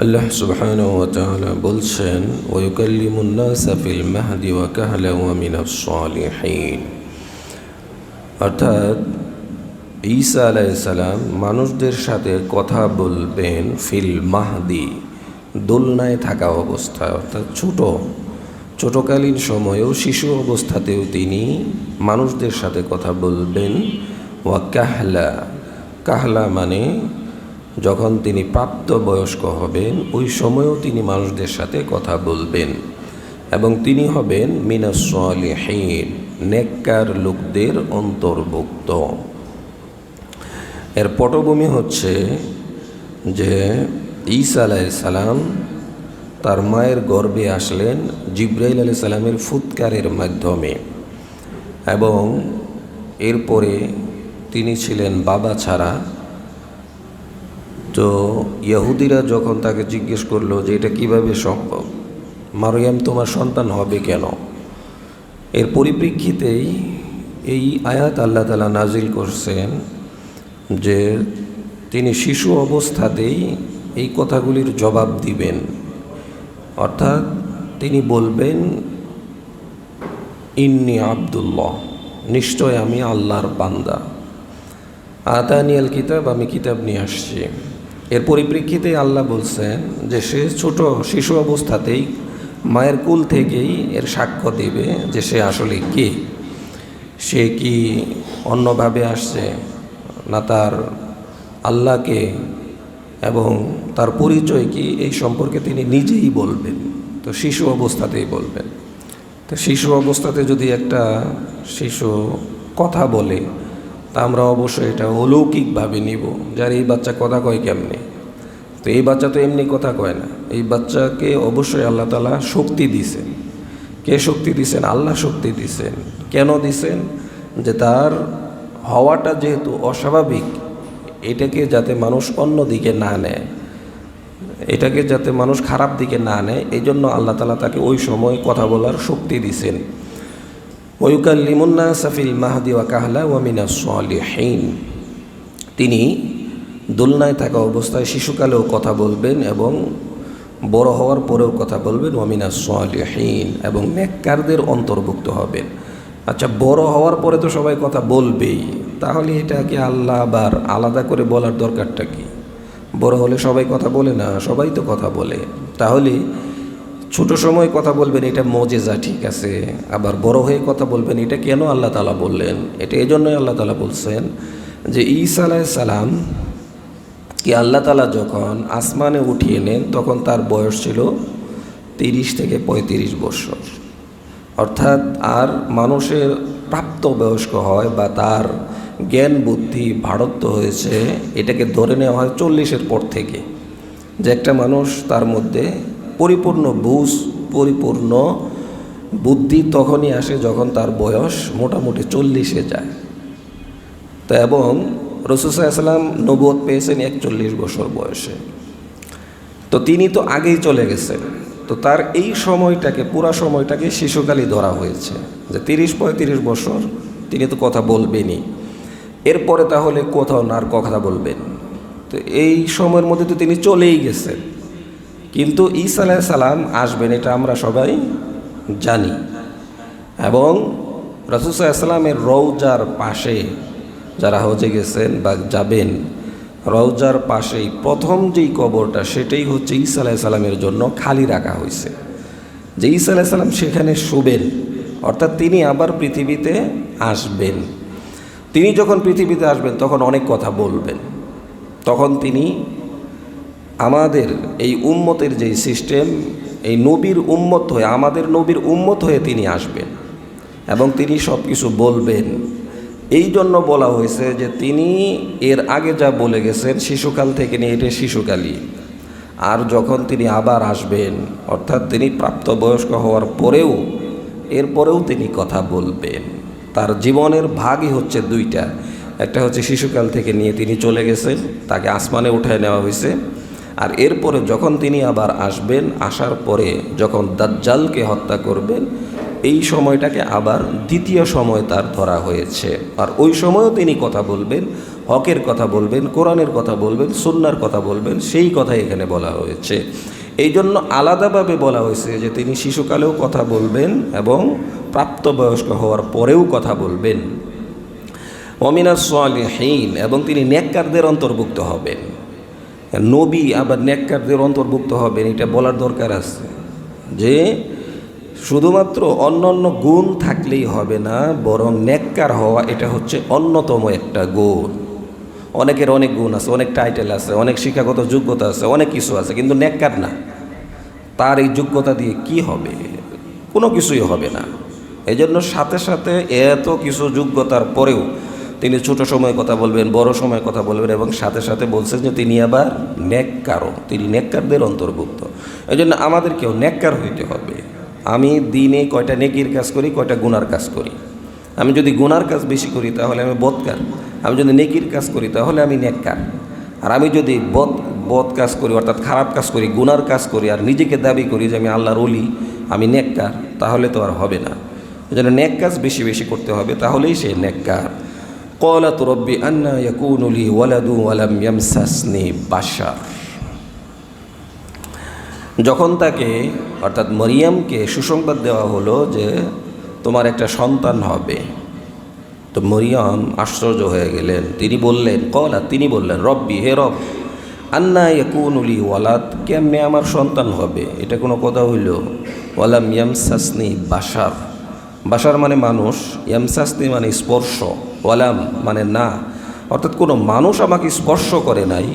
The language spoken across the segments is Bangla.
আল্লাহ সুবহানাহু ওয়া তাআলা বলছেন ওয়ায়ুকাল্লিমুন নাসা ফিল মাহদি ওয়া কাহলা ওয়া মিনাস সালিহিন। অর্থাৎ ঈসা আলাইহিস সালাম মানুষদের সাথে কথা বলবেন ফিল মাহদি, দোলনায় থাকা অবস্থায়, অর্থাৎ ছোটকালীন সময়েও শিশু অবস্থাতেও তিনি মানুষদের সাথে কথা বলবেন। ওয়া কাহলা মানে যখন তিনি প্রাপ্তবয়স্ক হবেন ওই সময়েও তিনি মানুষদের সাথে কথা বলবেন এবং তিনি হবেন মিনাস সালিহিন, নেককার লোকদের অন্তর্ভুক্ত। এর পটভূমি হচ্ছে যে ঈসা আলাইহিস সালাম তার মায়ের গর্ভে আসলেন জিবরাইল আলাইহিস সালামের ফুৎকারের মাধ্যমে এবং এরপরে তিনি ছিলেন বাবা ছাড়া। তো ইহুদিরা যখন তাকে জিজ্ঞেস করলো যে এটা কিভাবে সম্ভব, মারিয়াম তোমার সন্তান হবে কেন, এর পরিপ্রেক্ষিতেই এই আয়াত আল্লাহ তাআলা নাজিল করছেন যে তিনি শিশু অবস্থাতেই এই কথাগুলির জবাব দিবেন। অর্থাৎ তিনি বলবেন ইন্নী আব্দুল্লাহ, নিশ্চয় আমি আল্লাহর বান্দা, আতানিয়াল কিতাব, আমি কিতাব নিয়ে আসছি। এর পরিপ্রেক্ষিতে আল্লাহ বলছেন যে সে ছোট শিশু অবস্থাতেই মায়ের কুল থেকেই এর সাক্ষ্য দেবে যে সে আসলে কে, সে কি অন্যভাবে আসছে না তার আল্লাহকে, এবং তার পরিচয় কি এই সম্পর্কে তিনি নিজেই বলবেন। তো শিশু অবস্থাতেই বলবেন। তো শিশু অবস্থাতে যদি একটা শিশু কথা বলে তা আমরা অবশ্যই এটা অলৌকিকভাবে নিব, যার এই বাচ্চা কথা কয় কেমনে। তো এই বাচ্চা তো এমনি কথা কয় না, এই বাচ্চাকে অবশ্যই আল্লাহ তাআলা শক্তি দিছেন। কে শক্তি দিছেন? আল্লাহ শক্তি দিছেন। কেন দিছেন? যে তার হওয়াটা যেহেতু অস্বাভাবিক, এটাকে যাতে মানুষ অন্য দিকে না নেয়, এটাকে যাতে মানুষ খারাপ দিকে না নেয়, এই জন্য আল্লাহ তাআলা তাকে ওই সময় কথা বলার শক্তি দিছেন। ওয়ায়ুকাল্লিমুন নাসা ফিল মাহদি ওয়া কাহলা ওয়া মিনাস সালিহিন, তিনি দোলনায় থাকা অবস্থায় শিশুকালেও কথা বলবেন এবং বড় হওয়ার পরেও কথা বলবেন। ওয়া মিনাস সালিহিন, এবং নেককারদের অন্তর্ভুক্ত হবেন। আচ্ছা, বড় হওয়ার পরে তো সবাই কথা বলবেই, তাহলে এটাকে আল্লাহ আবার আলাদা করে বলার দরকারটা কি? বড় হলে সবাই কথা বলে না? সবাই তো কথা বলে। তাহলে ছোট সময় কথা বলবেন এটা মজেজা, ঠিক আছে, আবার বড় হয়ে কথা বলবেন এটা কেন আল্লাহ তাআলা বললেন? এটা এজন্যই আল্লাহ তাআলা বলছেন যে ঈসা আলাইহিস সালাম কি আল্লাহ তাআলা যখন আসমানে উঠিয়ে নেন তখন তার বয়স ছিল 30 থেকে 35 বছর। অর্থাৎ আর মানুষের প্রাপ্তবয়স্ক হয় বা তার জ্ঞান বুদ্ধি ভারত্ব হয়েছে, এটাকে ধরে নেওয়া হয় 40-এর পর থেকে, যে একটা মানুষ তার মধ্যে পরিপূর্ণ বুঝ, পরিপূর্ণ বুদ্ধি তখনই আসে যখন তার বয়স মোটামুটি 40-এ যায়। তো এবং রাসূল সাল্লাল্লাহু আলাইহি ওয়াসাল্লাম নবুয়ত পেয়েছেন 41 বছর বয়সে। তো তিনি তো আগেই চলে গেছেন। তো তার এই সময়টাকে, পুরা সময়টাকে শিশুকালই ধরা হয়েছে, যে 30-35 বছর তিনি তো কথা বলবেনই। এরপরে তাহলে কোথাও না আর কথা বলবেন? তো এই সময়ের মধ্যে তো তিনি চলেই গেছেন। কিন্তু ঈসা আলাইহিস সালাম আসবেন এটা আমরা সবাই জানি। এবং রাসূল সাল্লাল্লাহু আলাইহি ওয়াসাল্লামের রওজার পাশে যারা হজে গেছেন বা যাবেন, রওজার পাশেই প্রথম যেই কবরটা সেটাই হচ্ছে ঈসা আলাইহিস সালামের জন্য খালি রাখা হয়েছে, যে ঈসা আলাইহিস সালাম সেখানে শুবেন। অর্থাৎ তিনি আবার পৃথিবীতে আসবেন। তিনি যখন পৃথিবীতে আসবেন তখন অনেক কথা বলবেন। তখন তিনি আমাদের এই উম্মতের যেই সিস্টেম, এই নবীর উম্মত হয়ে, আমাদের নবীর উম্মত হয়ে তিনি আসবেন এবং তিনি সব কিছু বলবেন। এই জন্য বলা হয়েছে যে তিনি এর আগে যা বলে গেছেন শিশুকাল থেকে নিয়ে এটা শিশুকালই, আর যখন তিনি আবার আসবেন অর্থাৎ তিনি প্রাপ্তবয়স্ক হওয়ার পরেও, এরপরেও তিনি কথা বলবেন। তার জীবনের ভাগই হচ্ছে দুইটা, একটা হচ্ছে শিশুকাল থেকে নিয়ে তিনি চলে গেছেন, তাকে আসমানে উঠায় নেওয়া হয়েছে, আর এরপরে যখন তিনি আবার আসবেন, আসার পরে যখন দাজ্জালকে হত্যা করবেন, এই সময়টাকে আবার দ্বিতীয় সময় তার ধরা হয়েছে। আর ওই সময়ও তিনি কথা বলবেন, হকের কথা বলবেন, কোরআনের কথা বলবেন, সুন্নার কথা বলবেন, সেই কথাই এখানে বলা হয়েছে। এই জন্য আলাদাভাবে বলা হয়েছে যে তিনি শিশুকালেও কথা বলবেন এবং প্রাপ্তবয়স্ক হওয়ার পরেও কথা বলবেন। ওমিনাস সালিহিন, এবং তিনি নেককারদের অন্তর্ভুক্ত হবেন। নবী আবার নেককারদের অন্তর্ভুক্ত হবেন, এটা বলার দরকার আছে যে শুধুমাত্র অন্য অন্য গুণ থাকলেই হবে না, বরং নেককার হওয়া এটা হচ্ছে অন্যতম একটা গুণ। অনেকের অনেক গুণ আছে, অনেক টাইটেল আছে, অনেক শিক্ষাগত যোগ্যতা আছে, অনেক কিছু আছে, কিন্তু নেককার না। তার এই যোগ্যতা দিয়ে কি হবে? কোনো কিছুই হবে না। এই জন্য সাথে সাথে এত কিছু যোগ্যতার পরেও তিনি ছোট সময়ে কথা বলবেন, বড় সময়ে কথা বলবেন, এবং সাথে সাথে বলছেন যে তিনি আবার নেককারও, তিনি নেককারদের অন্তর্ভুক্ত। এই জন্য আমাদেরকেও নেককার হইতে হবে। আমি দিনে কয়টা নেকির কাজ করি, কয়টা গুনার কাজ করি। আমি যদি গুনার কাজ বেশি করি তাহলে আমি বদকার, আমি যদি নেকির কাজ করি তাহলে আমি নেককার। আর আমি যদি বদ কাজ করি, অর্থাৎ খারাপ কাজ করি, গুনার কাজ করি, আর নিজেকে দাবি করি যে আমি আল্লাহর ওলি, আমি নেককার, তাহলে তো আর হবে না। এই জন্য নেক কাজ বেশি বেশি করতে হবে, তাহলেই সে নেককার। ক্বালাত রব্বি আন্না ইয়াকুনু লি ওয়ালাদু ওয়া লাম ইয়ামসাসনি বাশার। যখন তাকে অর্থাৎ মরিয়মকে সুসংবাদ দেওয়া হলো যে তোমার একটা সন্তান হবে, তো মরিয়ম আশ্চর্য হয়ে গেলেন। তিনি বললেন রব্বি, হে রব, আন্না ইয়াকুনু লি ওয়ালাদ, কেমনে আমার সন্তান হবে? এটা কোনো কথা হইল? ওয়ালাম ইয়ামসাসনি বাশার, বাশার মানে মানুষ, ইয়ামসাসনি মানে স্পর্শ, ওয়ালাম মানে না, অর্থাৎ কোনো মানুষ আমাকে স্পর্শ করে নাই,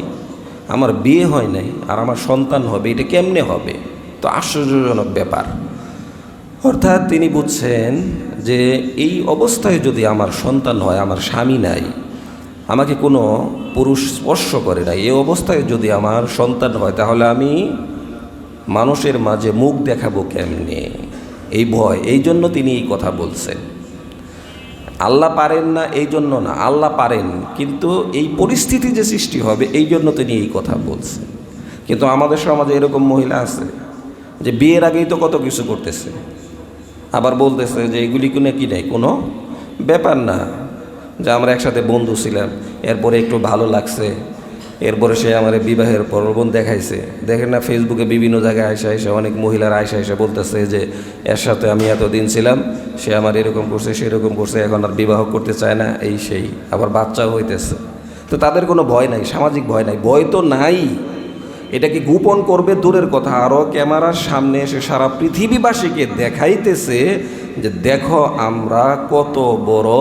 আমার বিয়ে হয় নাই, আর আমার সন্তান হবে, এটা কেমনে হবে? তো আশ্চর্যজনক ব্যাপার। অর্থাৎ তিনি বুঝছেন যে এই অবস্থায় যদি আমার সন্তান হয়, আমার স্বামী নাই, আমাকে কোনো পুরুষ স্পর্শ করে নাই, এই অবস্থায় যদি আমার সন্তান হয়, তাহলে আমি মানুষের মাঝে মুখ দেখাবো কেমনে? এই ভয়, এই জন্য তিনি এই কথা বলছেন। আল্লাহ পারেন না এই জন্য না, আল্লাহ পারেন, কিন্তু এই পরিস্থিতি যে সৃষ্টি হবে এই জন্য তিনি এই কথা বলছেন। কিন্তু আমাদের সমাজে এরকম মহিলা আছে যে বিয়ের আগেই তো কত কিছু করতেছে, আবার বলতেছে যে এগুলি কোনো কি নেই, কোনো ব্যাপার না, যে আমরা একসাথে বন্ধু ছিলাম, এরপরে একটু ভালো লাগছে, এরপরে সে আমার বিবাহের প্রলোভন দেখাইছে। দেখেন না ফেসবুকে বিভিন্ন জায়গায় আইসা অনেক মহিলারা আইসা বলতেছে যে এর সাথে আমি এতদিন ছিলাম, সে আমার এরকম করছে, সেরকম করছে, এখন আর বিবাহ করতে চায় না, এই সেই, আবার বাচ্চাও হইতেছে। তো তাদের কোনো ভয় নাই, সামাজিক ভয় নাই, ভয় তো নাই। এটাকে গোপন করবে দূরের কথা, আরও ক্যামেরার সামনে এসে সারা পৃথিবীবাসীকে দেখাইতেছে যে দেখো আমরা কত বড়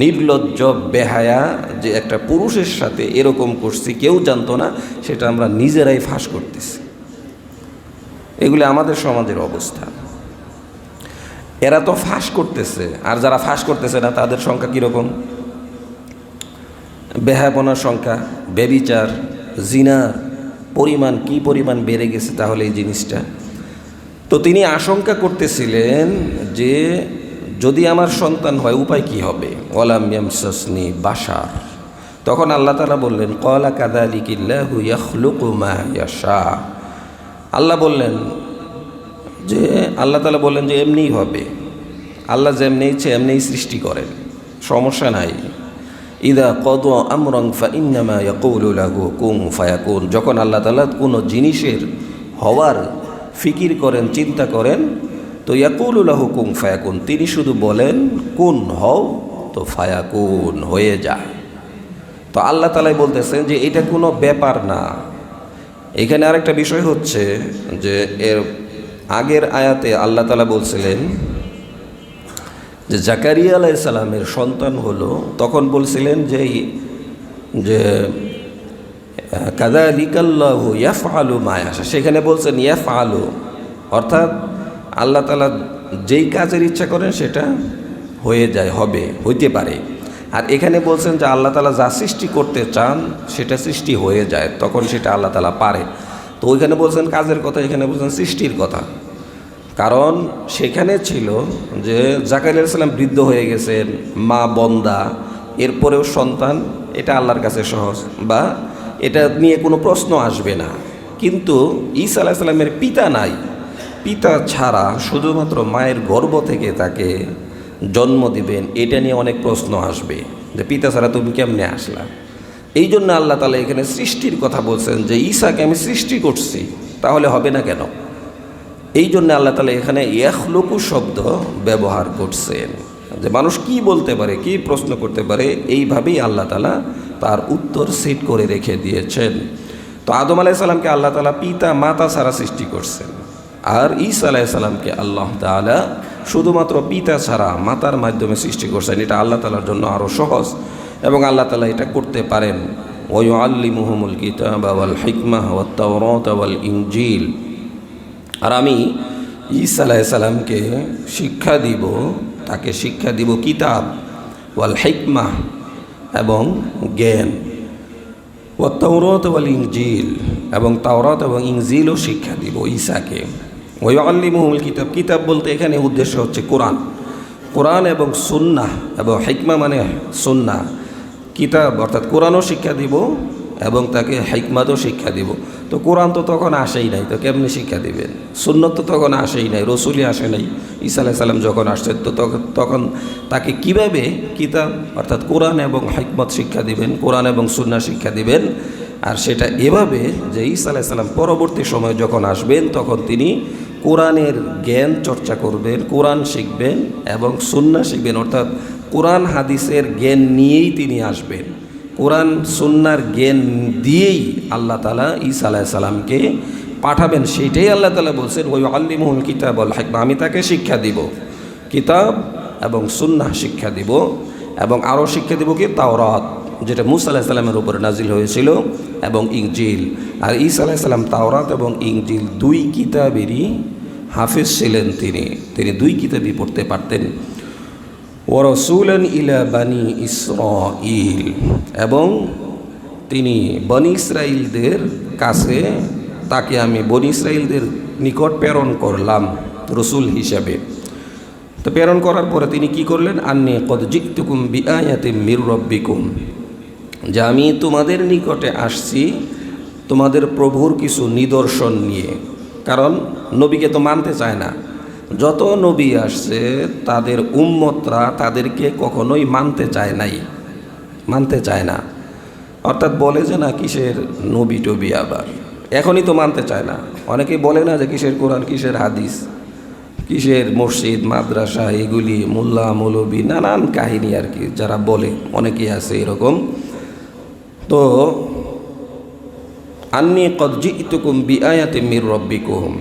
নির্লজ্জ বেহায়া, যে একটা পুরুষের সাথে এরকম করছি, কেউ জানতো না, সেটা আমরা নিজেরাই ফাঁস করতেছি। এগুলি আমাদের সমাজের অবস্থা। এরা তো ফাঁস করতেছে, আর যারা ফাঁস করতেছে না তাদের সংখ্যা কীরকম? বেহায়াপনার সংখ্যা, ব্যভিচার, জিনার পরিমাণ কি পরিমাণ বেড়ে গেছে তাহলে এই জিনিসটা। তো তিনি আশঙ্কা করতেছিলেন যে যদি আমার সন্তান হয় উপায় কি হবে? ওয়ালাম ইয়ামসাসনি বাশার। তখন আল্লাহ তাআলা বললেন ক্বালা কাযালিকাল্লাহু ইয়াখলুকু মা ইয়াশা। আল্লাহ তাআলা বললেন যে এমনিই হবে, আল্লাহ যেমনি ইচ্ছে এমনিই সৃষ্টি করেন, সমস্যা নাই। ইদা কদা আমরান ফাইন্নামা ইয়াকুলু লাহু কুন ফায়াকুন। যখন আল্লাহ তাআলা কোনো জিনিসের হওয়ার ফিকির করেন, চিন্তা করেন, তো ইয়াকুলু লাহু কুন ফায়াকুন, তিনি শুধু বলেন কুন হও, তো ফায়াকুন হয়ে যায়। তো আল্লাহ তাআলাই বলতেছেন যে এটা কোনো ব্যাপার না। এখানে আরেকটা বিষয় হচ্ছে যে এর আগের আয়াতে আল্লাহ তাআলা বলছিলেন যে জাকারিয়া আলাইহিস সালামের সন্তান হলো, তখন বলছিলেন যে কাযালিকাল্লাহু ইয়াফআলু মা ইয়াশা। সেখানে বলছেন ইয়াফআলু, অর্থাৎ আল্লাহ তাআলা যেই কাজের ইচ্ছা করেন সেটা হয়ে যায়, হবে, হইতে পারে। আর এখানে বলছেন যে আল্লাহ তাআলা যা সৃষ্টি করতে চান সেটা সৃষ্টি হয়ে যায়, তখন সেটা আল্লাহ তাআলা পারে। তো ওইখানে বলছেন কাজের কথা, এখানে বলছেন সৃষ্টির কথা। কারণ সেখানে ছিল যে জাকারিয়া আলাইহিস সালাম বৃদ্ধ হয়ে গেছেন, মা বন্দা, এরপরেও সন্তান, এটা আল্লাহর কাছে সহজ, বা এটা নিয়ে কোনো প্রশ্ন আসবে না। কিন্তু ঈসা আলাইহিস সালামের পিতা নাই, পিতা ছাড়া শুধুমাত্র মায়ের গর্ভ থেকে তাকে জন্ম দিবেন, এটা নিয়ে অনেক প্রশ্ন আসবে যে পিতা ছাড়া তুমি কেমনে আসলা। এই জন্য আল্লাহ তাআলা এখানে সৃষ্টির কথা বলছেন যে ঈসাকে আমি সৃষ্টি করছি, তাহলে হবে না কেন? এই জন্য আল্লাহ তাআলা এখানে ইয়াখলুকু শব্দ ব্যবহার করছেন, যে মানুষ কি বলতে পারে, কি প্রশ্ন করতে পারে, এইভাবেই আল্লাহ তাআলা তার উত্তর সেট করে রেখে দিয়েছেন। তো আদম আলাইহিস সালামকে আল্লাহ তাআলা পিতা মাতা ছাড়া সৃষ্টি করছেন, আর ঈসা আলাইহিস সালামকে আল্লাহ তাআলা শুধুমাত্র পিতা ছাড়া মাতার মাধ্যমে সৃষ্টি করছেন। এটা আল্লাহ তাআলার জন্য আরও সহজ, এবং আল্লাহ তাআলা এটা করতে পারেন। ওয়া ইউআল্লিমুহুমুল কিতাবা ওয়াল হিকমাহ ওয়াত তাওরাত ওয়াল ইনজিল। আর আমি ঈসা আলাইহিস সালামকে শিক্ষা দিব, তাকে শিক্ষা দিব কিতাব ওয়াল হিকমাহ এবং জ্ঞান, ওয়াত তাওরাত ওয়াল ইনজিল এবং তাওরাত এবং ইনজিলও শিক্ষা দিব ঈসাকে। ওয়া ইউআল্লিমুহুমুল কিতাব, কিতাব বলতে এখানে উদ্দেশ্য হচ্ছে কোরআন, কোরআন এবং সুন্নাহ, এবং হিকমা মানে সুন্নাহ। কিতাব অর্থাৎ কোরআনও শিক্ষা দিব এবং তাকে হিকমাতও শিক্ষা দিব। তো কোরআন তো তখন আসেই নাই, তো কেমনি শিক্ষা দিবেন? সুন্নত তো তখন আসেই নাই, রসুলই আসে নাই। ঈসা আলাইহিস সালাম যখন আসছেন, তো তখন তাকে কিভাবে কিতাব অর্থাৎ কোরআন এবং হিকমত শিক্ষা দিবেন, কোরআন এবং সুন্নাহ শিক্ষা দিবেন? আর সেটা এভাবে যে ঈসা আলাইহিস সালাম পরবর্তী সময়ে যখন আসবেন, তখন তিনি কোরআনের জ্ঞান চর্চা করবেন, কোরআন শিখবেন এবং সুন্নাহ শিখবেন, অর্থাৎ কোরআন হাদিসের জ্ঞান নিয়েই তিনি আসবেন। কোরআন সুন্নাহর জ্ঞান দিয়েই আল্লাহ তাআলা ঈসা আলাইহিস সালামকে পাঠাবেন। সেইটাই আল্লাহ তাআলা বলছেন ওয়া ইউআল্লিমুহুল কিতাব ওয়াল হিকমা, আমি তাকে শিক্ষা দিব, কিতাব এবং সুন্নাহ শিক্ষা দিব, এবং আরও শিক্ষা দিব কি তাওরাত, যেটা মূসা আলাইহিস সালামের উপরে নাজিল হয়েছিল, এবং ইনজিল। আর ঈসা আলাইহিস সালাম তাওরাত এবং ইনজিল দুই কিতাবেরই হাফেজ ছিলেন। তিনি দুই কিতাবই পড়তে পারতেন। ওয়া রাসূলান ইলা বানি ইসরাঈল, এবং তিনি বনি ইসরাঈলদের কাছে তাকে আমি বনি ইসরাঈলদের নিকট প্রেরণ করলাম রসুল হিসাবে। তো প্রেরণ করার পরে তিনি কি করলেন? আন্নী কদ জিতুকুম বিআয়াতিম মির রাব্বিকুম, যে আমি তোমাদের নিকটে আসছি তোমাদের প্রভুর কিছু নিদর্শন নিয়ে। কারণ নবীকে তো মানতে চায় না, যত নবী আসছে তাদের উম্মতরা তাদেরকে কখনোই মানতে চায় না, অর্থাৎ বলে যে না কিসের নবী টবি, আবার এখনই তো মানতে চায় না। অনেকেই বলে না যে কিসের কোরআন, কিসের হাদিস, কিসের মসজিদ মাদ্রাসা, এগুলি মোল্লা মৌলবী নানান কাহিনী আর কি যারা বলে, অনেকেই আছে এরকম। তো আন্নী কদ জিতুকুম বিআয়াতিম মির রাব্বিকুম,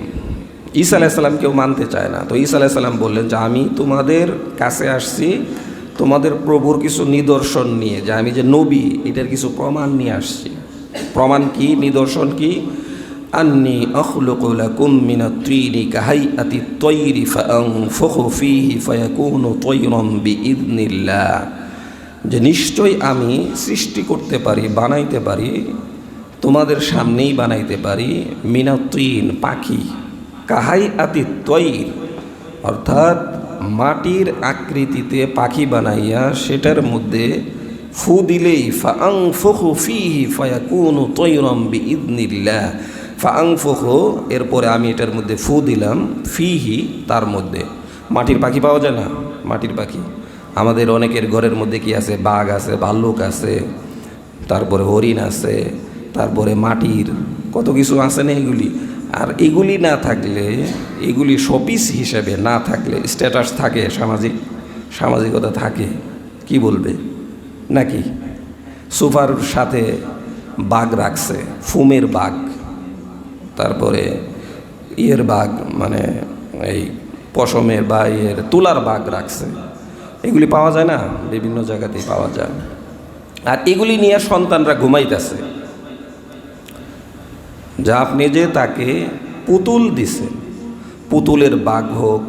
ঈসা আলাইহিস সালাম কেউ মানতে চায় না। তো ঈসা আলাইহিস সালাম বললেন যে আমি তোমাদের কাছে আসছি তোমাদের প্রভুর কিছু নিদর্শন নিয়ে, যে আমি যে নবী এটার কিছু প্রমাণ নিয়ে আসছি। প্রমাণ কি, নিদর্শন কি? আন্নী আখলুকু লাকুম মিনাত তীনি কাহাইআতিত তয়রি ফাআনফুখু ফীহি ফায়াকুনু তয়রাম বিইذনিল্লাহ, যে নিশ্চয়ই আমি সৃষ্টি করতে পারি, বানাইতে পারি, তোমাদের সামনেই বানাইতে পারি মিনাত তীন, পাখি, কাহাইআতিত তয়র অর্থাৎ মাটির আকৃতিতে পাখি বানাইয়া সেটার মধ্যে ফু দিলেই ফাআনফুখু ফীহি ফায়াকুনু তয়রাম বিইذনিল্লাহ, ফাআনফুখু এরপরে আমি এটার মধ্যে ফু দিলাম, ফীহি তার মধ্যে। মাটির পাখি পাওয়া যায় না? মাটির পাখি আমাদের অনেকের ঘরের মধ্যে কি আছে? বাঘ আছে, ভাল্লুক আছে, তারপরে হরিণ আছে, তারপরে মাটির কত কিছু আছে না এগুলি। আর এগুলি না থাকলে, এগুলি শোপিস হিসেবে না থাকলে, স্ট্যাটাস থাকে, সামাজিকতা থাকে, কি বলবে নাকি? সোফার সাথে বাঘ রাখছে, ফুমের বাঘ, তারপরে ইয়ের বাঘ মানে এই পশমের বা ইয়ের তুলার বাঘ রাখছে। এগুলি পাওয়া যায় না? বিভিন্ন জায়গাতেই পাওয়া যায়। আর এগুলি নিয়ে সন্তানরা ঘুমাইতেছে, যা আপনি যে তাকে পুতুল দিছেন, পুতুলের বাঘ হোক,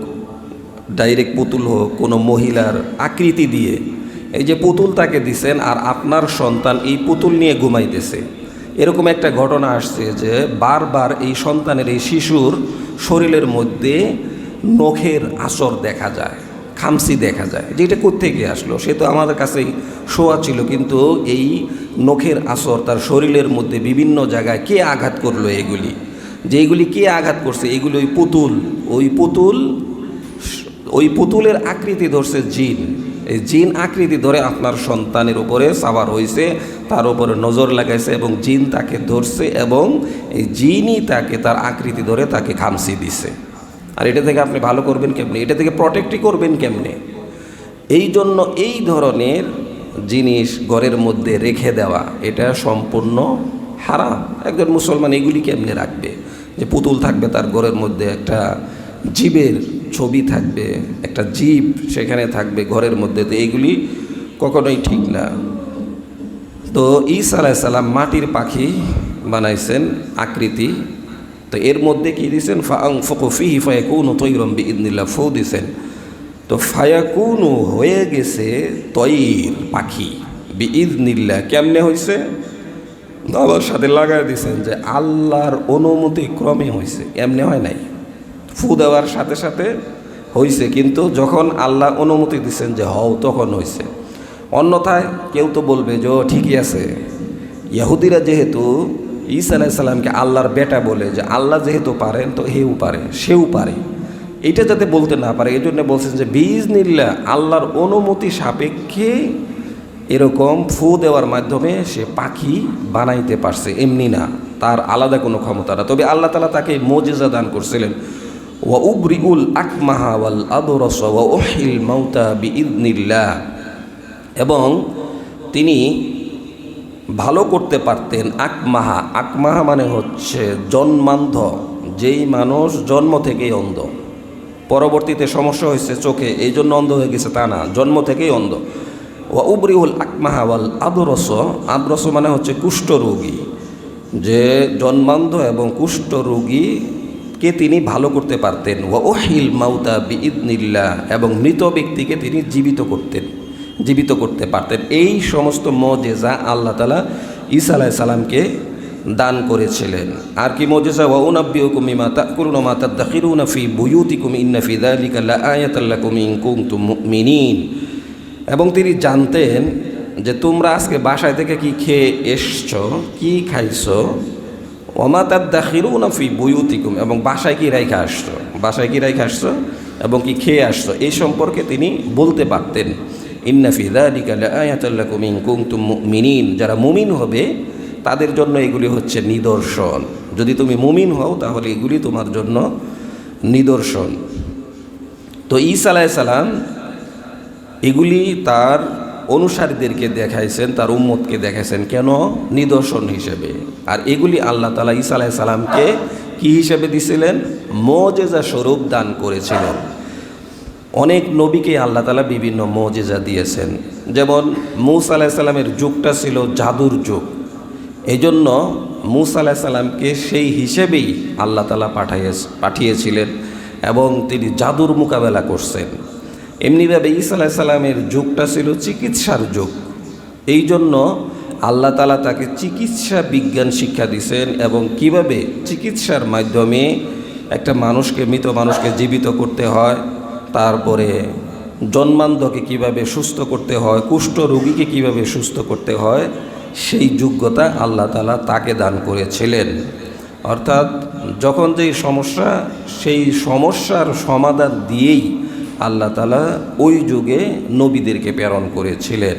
ডাইরেক্ট পুতুল হোক, কোনো মহিলার আকৃতি দিয়ে এই যে পুতুল তাকে দিছেন, আর আপনার সন্তান এই পুতুল নিয়ে ঘুমাইতেছে। এরকম একটা ঘটনা আসছে যে বারবার এই সন্তানের, এই শিশুর শরীরের মধ্যে নখের আঁচড় দেখা যায়, খামসি দেখা যায়, যে এটা কোত্থেকে আসলো? সে তো আমাদের কাছেই শোয়া ছিল, কিন্তু এই নখের আঁচড় তার শরীরের মধ্যে বিভিন্ন জায়গায় কে আঘাত করলো? এগুলি যে এইগুলি কে আঘাত করছে? এগুলি ওই পুতুল, ওই পুতুলের আকৃতি ধরছে জিন, এই জিন আকৃতি ধরে আপনার সন্তানের উপরে সাওয়ার হয়েছে, তার উপরে নজর লাগাইছে এবং জিন তাকে ধরছে এবং এই জিনই তাকে তার আকৃতি ধরে তাকে খামসি দিছে। আর এটা থেকে আপনি ভালো করবেন কেমনে, এটা থেকে প্রটেক্টই করবেন কেমনে? এই জন্য এই ধরনের জিনিস ঘরের মধ্যে রেখে দেওয়া এটা সম্পূর্ণ হারাম। একজন মুসলমান এগুলি কেমনে রাখবে? যে পুতুল থাকবে তার ঘরের মধ্যে, একটা জীবের ছবি থাকবে, একটা জীব সেখানে থাকবে ঘরের মধ্যে, তো এইগুলি কখনোই ঠিক না। তো ঈসা আলাইহিস সালাম মাটির পাখি বানাইছেন আকৃতি, তো এর মধ্যে কি দিয়েছেন? ফাআনফুকু ফীহি ফায়াকুনু তায়রাম বিইذনিল্লাহ, ফু দিয়েছেন, তো ফায়াকুনু হয়ে গেছে তৈর পাখি বিইذনিল্লাহ। কেমনে হয়েছে? আবার সাথে লাগাই দিয়েছেন যে আল্লাহর অনুমতি ক্রমে হয়েছে, এমনি হয় নাই। ফু দেওয়ার সাথে সাথে হয়েছে, কিন্তু যখন আল্লাহ অনুমতি দিচ্ছেন যে হও তখন হয়েছে। অন্যথায় কেউ তো বলবে যে ও ঠিকই আছে, ইহুদিরা যেহেতু ঈসা আলাইহিস সালামকে আল্লাহর বেটা বলে, যে আল্লাহ যেহেতু পারেন তো হেও পারে, সেও পারে, এটা যাতে বলতে না পারে এই জন্য বলছেন যে বিইذনিল্লাহ, আল্লাহর অনুমতি সাপেক্ষে এরকম ফু দেওয়ার মাধ্যমে সে পাখি বানাইতে পারছে, এমনি না, তার আলাদা কোনো ক্ষমতা না। তবে আল্লাহ তাআলা তাকে মুজিজা দান করছিলেন, ওয়া উবরিউল আকমাহা ওয়াল আবরাস ওয়া উহিল মাউতা বিইذনিল্লাহ, এবং তিনি ভালো করতে পারতেন আকমাহা। আকমাহা মানে হচ্ছে জন্মান্ধ, যেই মানুষ জন্ম থেকেই অন্ধ, পরবর্তীতে সমস্যা হয়েছে চোখে এই জন্য অন্ধ হয়ে গেছে তা না, জন্ম থেকেই অন্ধ। ওয়া উবরিউল আকমাহা ওয়াল আবরাস, আবরাস মানে হচ্ছে কুষ্ঠরোগী, যে জন্মান্ধ এবং কুষ্ঠরোগীকে তিনি ভালো করতে পারতেন। ওয়া উহিল মাউতা বিইذনিল্লাহ, এবং মৃত ব্যক্তিকে তিনি জীবিত করতে পারতেন। এই সমস্ত মুজিজা আল্লাহ তাআলা ঈসা আলাইহিস সালামকে দান করেছিলেন। আর কি মুজিজা? ওয়া উনাব্বিউকুম বিমা তাকুলুনা মা তাদখিরুনা ফি বুয়ুতিকুম ইন্না ফি যালিকা লাআয়াতাল লাকুম ইন কুনতুম মুমিনিন, এবং তিনি জানতেন যে তোমরা আজকে বাসায় থেকে কি খেয়ে এসছো, কি খাইছো, ওয়া মা তাদখিরুনা ফি বুয়ুতিকুম, এবং বাসায় কি রাইখা আসছো এবং কি খেয়ে আসছো, এই সম্পর্কে তিনি বলতে পারতেন। ইন্না ফি যালিকা লাআয়াতাল লাকুম ইন কুনতুম মুমিনিন, যারা মুমিন হবে তাদের জন্য এগুলি হচ্ছে নিদর্শন। যদি তুমি মুমিন হও তাহলে এগুলি তোমার জন্য নিদর্শন। তো ঈসা আলাইহিস সালাম এগুলি তার অনুসারীদেরকে দেখাইছেন, তার উম্মতকে দেখাইছেন, কেন? নিদর্শন হিসেবে। আর এগুলি আল্লাহ তাআলা ঈসা আলাইহিস সালামকে কি হিসেবে দিছিলেন? মুজিজা স্বরূপ দান করেছিলেন। অনেক নবীকে আল্লাহ তাআলা বিভিন্ন মুজিজা দিয়েছেন, যেমন মূসা আলাইহিস সালামের যুগটা ছিল জাদুর যুগ, এই জন্য মূসা আলাইহিস সালামকে সেই হিসেবেই আল্লাহ তাআলা পাঠিয়েছিলেন এবং তিনি জাদুর মোকাবেলা করছেন। এমনিভাবে ঈসা আলাইহিস সালামের যুগটা ছিল চিকিৎসার যুগ, এই জন্য আল্লাহ তাআলা তাকে চিকিৎসা বিজ্ঞান শিক্ষা দিয়েছেন এবং কিভাবে চিকিৎসার মাধ্যমে একটা মৃত মানুষকে জীবিত করতে হয়, তারপরে জন্মান্ধকে কিভাবে সুস্থ করতে হয়, কুষ্ঠ রোগীকে কিভাবে সুস্থ করতে হয়, সেই যোগ্যতা আল্লাহ তাআলা তাকে দান করেছিলেন। অর্থাৎ যখন যেই সমস্যা, সেই সমস্যার সমাধান দিয়েই আল্লাহ তাআলা ওই যুগে নবীদেরকে প্রেরণ করেছিলেন।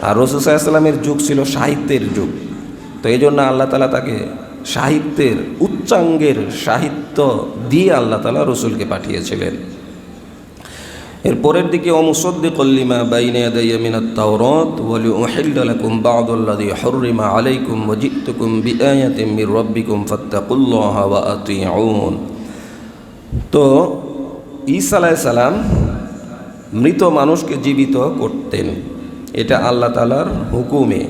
আর রাসূল সাল্লাল্লাহু আলাইহি ওয়াসাল্লামের যুগ ছিল সাহিত্যের যুগ, তো এই জন্য আল্লাহ তাআলা তাকে সাহিত্যের উচ্চাঙ্গের সাহিত্য দিয়ে আল্লাহ তাআলা রসুলকে পাঠিয়েছিলেন। এর পরের দিকে ওমুসাদ্দিকাল লিমা বাইনা ইয়াদাইয়া মিনাত তাওরাত ওয়া লিউহিল্লা লাকুম বা'দাল্লাযী হুররিমা আলাইকুম ওয়া জি'তুকুম বিআয়াতিন মির রাব্বিকুম ফাত্তাকুল্লাহা ওয়া আতিউন। তো ঈসা আলাইহিস সালাম মৃত মানুষকে জীবিত করতেন, এটা আল্লাহ তাআলার হুকুমে।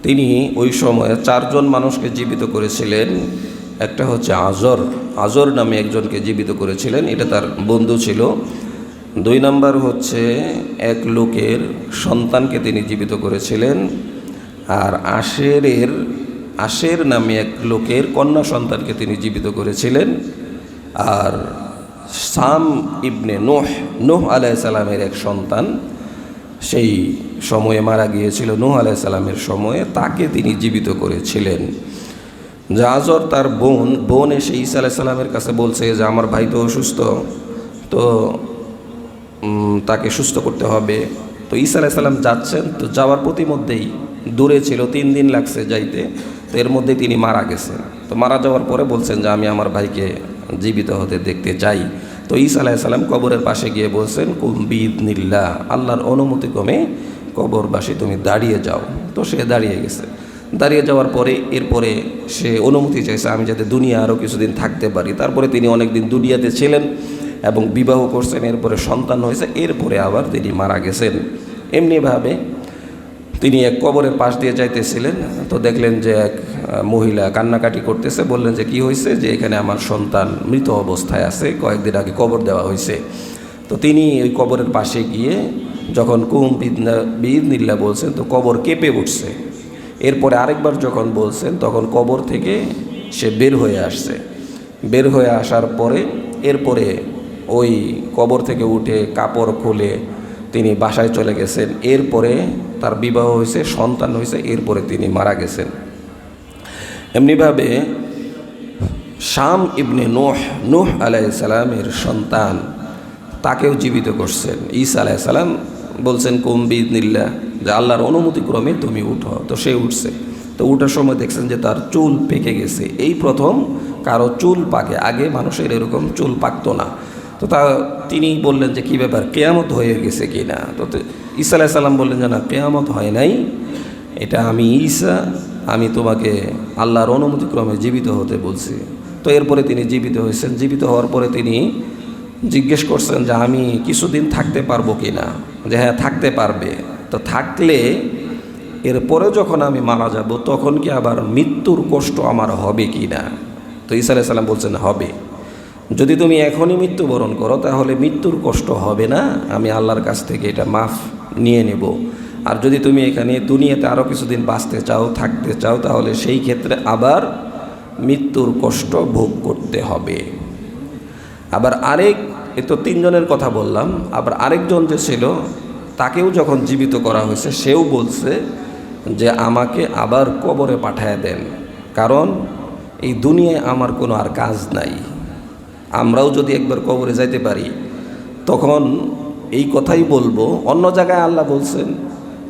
তিনি ওই সময়ে 4 জন মানুষকে জীবিত করেছিলেন। একটা হচ্ছে আজর নামে একজনকে জীবিত করেছিলেন, এটা তার বন্ধু ছিল। 2 নম্বর হচ্ছে এক লোকের সন্তানকে তিনি জীবিত করেছিলেন। আর আশের নামে এক লোকের কন্যা সন্তানকে তিনি জীবিত করেছিলেন। আর সাম ইবনে নূহ আলাইহিস সালামের এক সন্তান সেই সময়ে মারা গিয়েছিল, নূহ আলাইহিস সালামের সময়ে, তাকে তিনি জীবিত করেছিলেন। আজর তার বোন এসে ঈসা আলাইহিস সালামের কাছে বলছে যে আমার ভাই তো অসুস্থ, তো তাকে সুস্থ করতে হবে। তো ঈসা আলাইহিস সালাম যাচ্ছেন, তো যাওয়ার প্রতিমধ্যেই দূরে ছিল, 3 দিন লাগছে যাইতে, তো এর মধ্যেই তিনি মারা গেছেন। তো মারা যাওয়ার পরে বলছেন যে আমি আমার ভাইকে জীবিত হতে দেখতে চাই। তো ঈসা আলাইহিস সালাম কবরের পাশে গিয়ে বলছেন কুম বিইذনিল্লাহ, আল্লাহর অনুমতিক্রমে কবরবাসী তুমি দাঁড়িয়ে যাও। তো সে দাঁড়িয়ে গেছে। দাঁড়িয়ে যাওয়ার পরে এরপরে সে অনুমতি চাইছে আমি যাতে দুনিয়া আরও কিছুদিন থাকতে পারি। তারপরে তিনি অনেক দিন দুনিয়াতে ছিলেন এবং বিবাহ করছেন, এরপরে সন্তান হয়েছে, এরপরে আবার তিনি মারা গেছেন। এমনিভাবে তিনি এক কবরের পাশ দিয়ে যাইতেছিলেন, তো দেখলেন যে এক মহিলা কান্নাকাটি করতেছে। বললেন যে কি হয়েছে? যে এখানে আমার সন্তান মৃত অবস্থায় আছে, কয়েকদিন আগে কবর দেওয়া হয়েছে। তো তিনি ওই কবরের পাশে গিয়ে যখন কুম বিইذনিল্লাহ বলছেন, তো কবর কেঁপে উঠছে। এরপরে আরেকবার যখন বলছেন, তখন কবর থেকে সে বের হয়ে আসছে। বের হয়ে আসার পরে এরপরে ওই কবর থেকে উঠে কাপড় খুলে তিনি বাসায় চলে গেছেন। এরপরে তার বিবাহ হয়েছে, সন্তান হয়েছে, এরপরে তিনি মারা গেছেন। এমনিভাবে শাম ইবনে নূহ আলাইহিস সালামের সন্তান, তাকেও জীবিত করছেন। ঈসা আলাইহিস সালাম বলছেন কুম বিইذনিল্লাহ, যে আল্লাহর অনুমতিক্রমে তুমি উঠো। তো সে উঠছে। তো উঠার সময় দেখছেন যে তার চুল পেকে গেছে। এই প্রথম কারো চুল পাকে, আগে মানুষের এরকম চুল পাকতো না। তো তিনি বললেন যে কী ব্যাপার, কেয়ামত হয়ে গেছে কি না? তো ঈসা আলাইহিস সালাম বললেন যে না, কেয়ামত হয় নাই, এটা আমি ঈসা, আমি তোমাকে আল্লাহর অনুমতিক্রমে জীবিত হতে বলছি। তো এরপরে তিনি জীবিত হয়েছেন। জীবিত হওয়ার পরে তিনি জিজ্ঞেস করছেন যে আমি কিছুদিন থাকতে পারবো কি না? যে হ্যাঁ, থাকতে পারবে। তো থাকলে এরপরে যখন আমি মারা যাব তখন কি আবার মৃত্যুর কষ্ট আমার হবে কি না? তো ঈসা আলাইহিস সালাম বলছেন হবে। যদি তুমি এখনই মৃত্যুবরণ করো তাহলে মৃত্যুর কষ্ট হবে না, আমি আল্লাহর কাছ থেকে এটা মাফ নিয়ে নেব। আর যদি তুমি এখানে দুনিয়াতে আরও কিছুদিন বাঁচতে চাও, থাকতে চাও, তাহলে সেই ক্ষেত্রে আবার মৃত্যুর কষ্ট ভোগ করতে হবে। আবার এ তো 3 জনের কথা বললাম। আবার আরেকজন যে ছিল, তাকেও যখন জীবিত করা হয়েছে, সেও বলছে যে আমাকে আবার কবরে পাঠায় দেন, কারণ এই দুনিয়ায় আমার কোনো আর কাজ নাই। আমরাও যদি একবার কবরে যাইতে পারি তখন এই কথাই বলবো। অন্য জায়গায় আল্লাহ বলছেন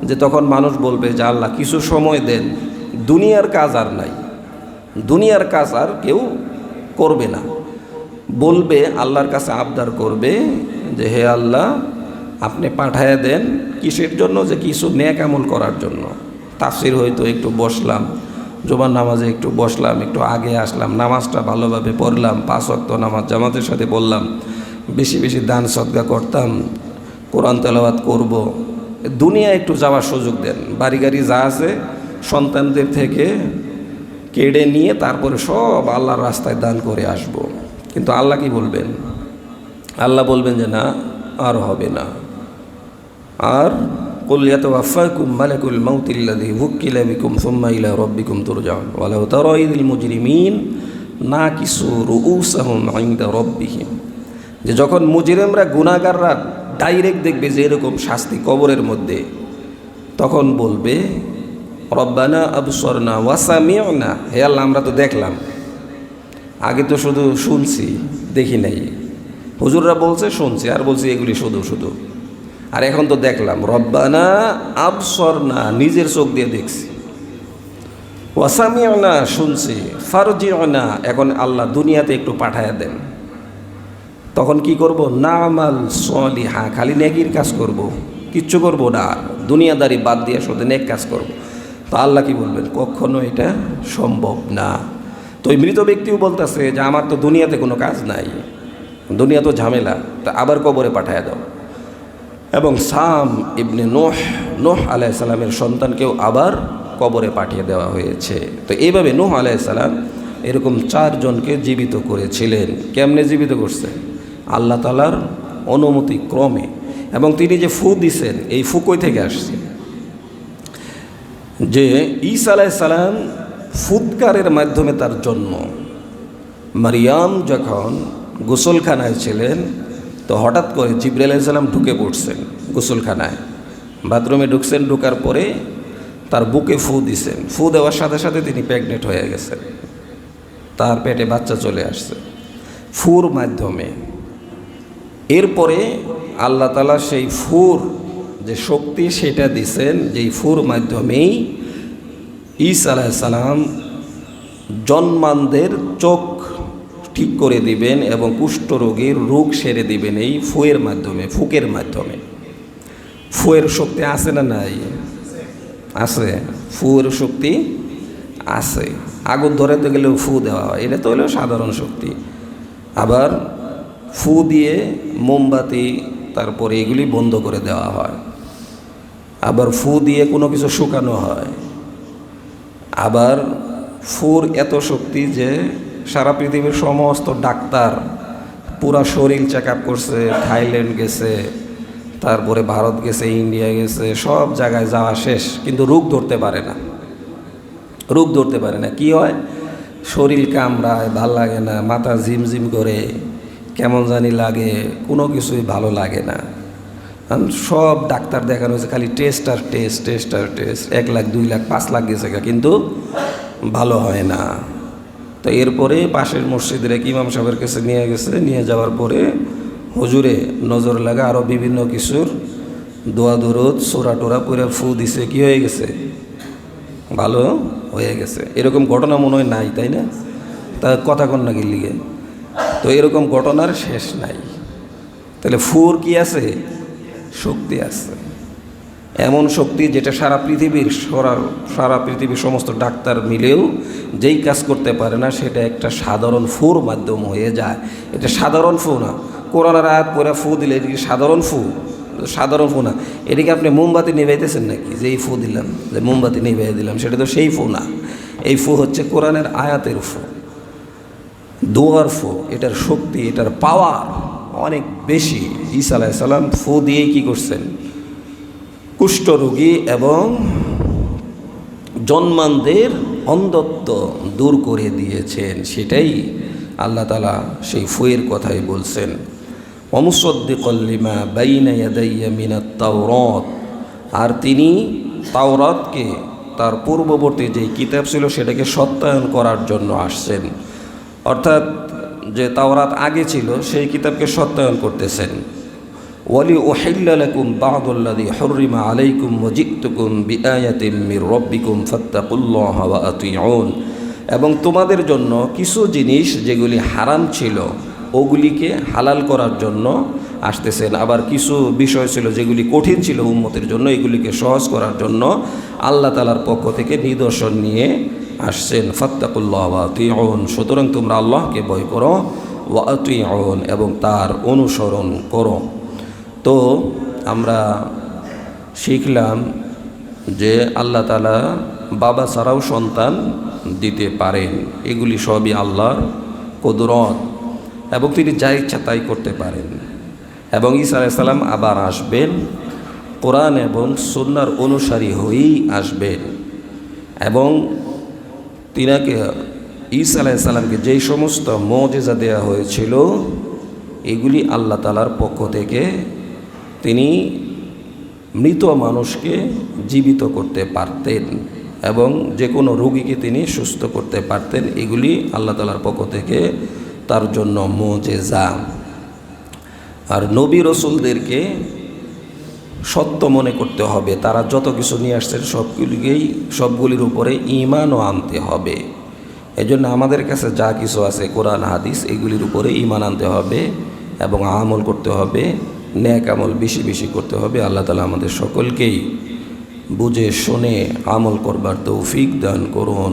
যে তখন মানুষ বলবে যে আল্লাহ কিছু সময় দেন, দুনিয়ার কাজ আর নাই, দুনিয়ার কাজ আর কেউ করবে না। বলবে আল্লাহর কাছে আবদার করবে যে হে আল্লাহ, আপনি পাঠায় দেন। কিসের জন্য? যে কিছু নেক আমল করার জন্য। তাফসির হয়তো একটু বসলাম, জুমার নামাজে একটু বসলাম, একটু আগে আসলাম, নামাজটা ভালোভাবে পড়লাম, 5 ওয়াক্ত নামাজ জামাতের সাথে বললাম, বেশি বেশি দান সদকা করতাম, কোরআন তেলাওয়াত করব। দুনিয়া একটু যাওয়ার সুযোগ দেন, বাড়ি গাড়ি যা আছে সন্তানদের থেকে কেড়ে নিয়ে তারপরে সব আল্লাহর রাস্তায় দান করে আসব। কিন্তু আল্লাহ কি বলবেন? আল্লাহ বলবেন যে না, আর হবে না। আর কুল ইয়াতাওয়াফাকুম মালাকুল মাউতিল্লাযী ওয়াক্কিলা বিকুম সুম্মা ইলা রাব্বিকুম তুরজাউন ওয়ালাউ তারা ইযিল মুজরিমিন নাকিসু রুউসাহুম ইনদা রাব্বিহিম। যে যখন মুজরিমরা, গুনাহগাররা ডাইরেক্ট দেখবে যে এরকম শাস্তি কবরের মধ্যে, তখন বলবে রব্বানা আবসরনা ওয়া সামি'না, হে আল্লাহ আমরা তো দেখলাম, আগে তো শুধু শুনছি, দেখি নাই। হুজুররা বলছে শুনছি, আর বলছি এগুলি শুধু শুধু, আর এখন তো দেখলাম। রব্বানা আবসরনা, নিজের চোখ দিয়ে দেখছি, ওয়া সামি'না, শুনছি, ফারজি'না, এখন আল্লাহ দুনিয়াতে একটু পাঠায়া দেন। তখন কি করব? নামাল সলিহা, খালি নেকির কাজ করব, কিচ্ছু করব না, দুনিয়াদারি বাদ দিয়ে শুধু নেক কাজ করব। তো আল্লাহ কি বলবেন? কখনো এটা সম্ভব না। তো ওই মৃত ব্যক্তিও বলতেছে যে আমার তো দুনিয়াতে কোনো কাজ নাই, দুনিয়া তো ঝামেলা, তা আবার কবরে পাঠায় দাও। এবং শাম ইবনে নূহ আলাইহিস সালামের সন্তানকেও আবার কবরে পাঠিয়ে দেওয়া হয়েছে। তো এইভাবে নূহ আলাইহিস সালাম এরকম 4 জনকে জীবিত করেছিলেন। কেমনে জীবিত করছেন? আল্লাহ তাআলার অনুমতি ক্রমে। এবং তিনি যে ফু দিছেন, এই ফু কই থেকে আসছে? যে ঈসা আলাইহিস সালাম ফুৎকারের মাধ্যমে তার জন্ম। মারিয়াম যখন গোসলখানায় ছিলেন, তো হঠাৎ করে জিবরাইল আলাইহিস সালাম ঢুকে পড়ছেন গোসলখানায়, বাথরুমে ঢুকছেন। ঢোকার পরে তার বুকে ফু দিছেন। ফু দেওয়ার সাথে সাথে তিনি প্রেগনেন্ট হয়ে গেছেন, তার পেটে বাচ্চা চলে আসছে ফুর মাধ্যমে। এরপরে আল্লাহ তাআলা সেই ফুর যে শক্তি সেটা দিছেন, যেই ফুর মাধ্যমেই ঈসা আলাইহিস সালাম জন্মানদের চোখ ঠিক করে দিবেন এবং কুষ্ঠরোগীর রোগ সেরে দিবেন এই ফুয়ের মাধ্যমে, ফুকের মাধ্যমে। ফুয়ের শক্তি আছে না নাই? আছে, ফুয়ের শক্তি আছে। আগুন ধরাতে গেলেও ফু দেওয়া হয়, এটা তো হলো সাধারণ শক্তি। আবার ফু দিয়ে মোমবাতি তারপরে এগুলি বন্ধ করে দেওয়া হয়। আবার ফু দিয়ে কোনো কিছু শুকানো হয়। আবার ফুর এত শক্তি যে সারা পৃথিবীর সমস্ত ডাক্তার পুরা শরীর চেক আপ করছে, থাইল্যান্ড গেছে, তারপরে ভারত গেছে, ইন্ডিয়া গেছে, সব জায়গায় যাওয়া শেষ, কিন্তু রোগ ধরতে পারে না। রোগ ধরতে পারে না। কি হয়? শরীর কামড়ায়, ভাল লাগে না, মাথা ঝিমঝিম করে, কেমন জানি লাগে, কোনো কিছুই ভালো লাগে না। সব ডাক্তার দেখানো হয়েছে, খালি টেস্ট আর টেস্ট, টেস্ট আর টেস্ট, 1 লাখ 2 লাখ 5 লাখ গেছে, কিন্তু ভালো হয় না। তো এরপরে পাশের মসজিদের এক ইমাম সাহেবের কাছে নিয়ে গেছে। নিয়ে যাওয়ার পরে হুজুরে নজর লাগা আরও বিভিন্ন কিছুর দোয়া দরুদ সোরা টোরা পুরো ফু দিছে, কি হয়ে গেছে? ভালো হয়ে গেছে। এরকম ঘটনা মনে হয় নাই, তাই না? তা কথা কন না গিলিগে। তো এরকম ঘটনার শেষ নাই। তাহলে ফুর কি আছে? শক্তি আছে, এমন শক্তি যেটা সারা পৃথিবীর সমস্ত ডাক্তার মিলেও যেই কাজ করতে পারে না, সেটা একটা সাধারণ ফুর মাধ্যম হয়ে যায়। এটা সাধারণ ফু না। কোরআনের আয়াত পড়ে ফু দিলে এটি সাধারণ ফু? সাধারণ ফু না। এটিকে আপনি মোমবাতি নিভাইতেছেন নাকি? যে এই ফু দিলাম, যে মোমবাতি নিভাই দিলাম, সেটা তো সেই ফু না। এই ফু হচ্ছে কোরআনের আয়াতের ফু, দোয়ার ফু। এটার শক্তি, এটার পাওয়ার অনেক বেশি। ঈসা আলাইহিস সালাম ফু দিয়েই কী করছেন? কুষ্ঠরোগী এবং জন্মানদের অন্ধত্ব দূর করে দিয়েছেন। সেটাই আল্লাহ তাআলা সেই ফুয়ের কথাই বলছেন। ওয়ামুসাদ্দিকাল লিমা বাইনা ইয়াদাইয়া মিনাত তাওরাত, আর তিনি তাওরাতকে, তার পূর্ববর্তী যেই কিতাব ছিল সেটাকে সত্যায়ন করার জন্য আসছেন। অর্থাৎ যে তাওরাত আগে ছিল সেই কিতাবকে সত্যায়ন করতেছেন। ওয়ালি উহিল্লা লাকুম বা'দাল্লাযী হুররিমা আলাইকুম ওয়া জি'তুকুম বিআয়াতিম মির রাব্বিকুম ফাত্তাকুল্লাহা ওয়া আতিউন, এবং তোমাদের জন্য কিছু জিনিস যেগুলি হারাম ছিল ওগুলিকে হালাল করার জন্য আসতেছেন। আবার কিছু বিষয় ছিল যেগুলি কঠিন ছিল উম্মতের জন্য, এগুলিকে সহজ করার জন্য আল্লাহ তাআলার পক্ষ থেকে নিদর্শন নিয়ে আসছেন। ফাত্তাকুল্লাহা ওয়া আতিউন, সুতরাং তোমরা আল্লাহকে ভয় করো, ওয়া আতিউন, এবং তার অনুসরণ করো। তো আমরা শিখলাম যে আল্লাহ তাআলা বাবা ছাড়াও সন্তান দিতে পারেন। এগুলি সবই আল্লাহর কুদরত, এবং তিনি যা ইচ্ছা তাই করতে পারেন। এবং ঈসা আলাইহিস সালাম আবার আসবেন, কোরআন এবং সুন্নাহর অনুসারী হয়েই আসবেন। এবং তিনাকে, ঈসা আলাইহিস সালামকে যেই সমস্ত মুজিজা দেওয়া হয়েছিল এগুলি আল্লাহ তাআলার পক্ষ থেকে, তিনি মৃত মানুষকে জীবিত করতে পারতেন এবং যে কোনো রোগীকে তিনি সুস্থ করতে পারতেন। এগুলি আল্লাহ তাআলার পক্ষ থেকে তার জন্য মুজিজা। আর নবী রসুলদেরকে সত্য মনে করতে হবে। তারা যত কিছু নিয়ে আসছেন সবগুলির উপরে ঈমানও আনতে হবে। এজন্য আমাদের কাছে যা কিছু আছে কোরআন হাদিস, এগুলির উপরে ঈমান আনতে হবে এবং আমল করতে হবে, নেক আমল বেশি বেশি করতে হবে। আল্লাহ তাআলা আমাদের সকলকেই বুঝে শুনে আমল করবার তৌফিক দান করুন।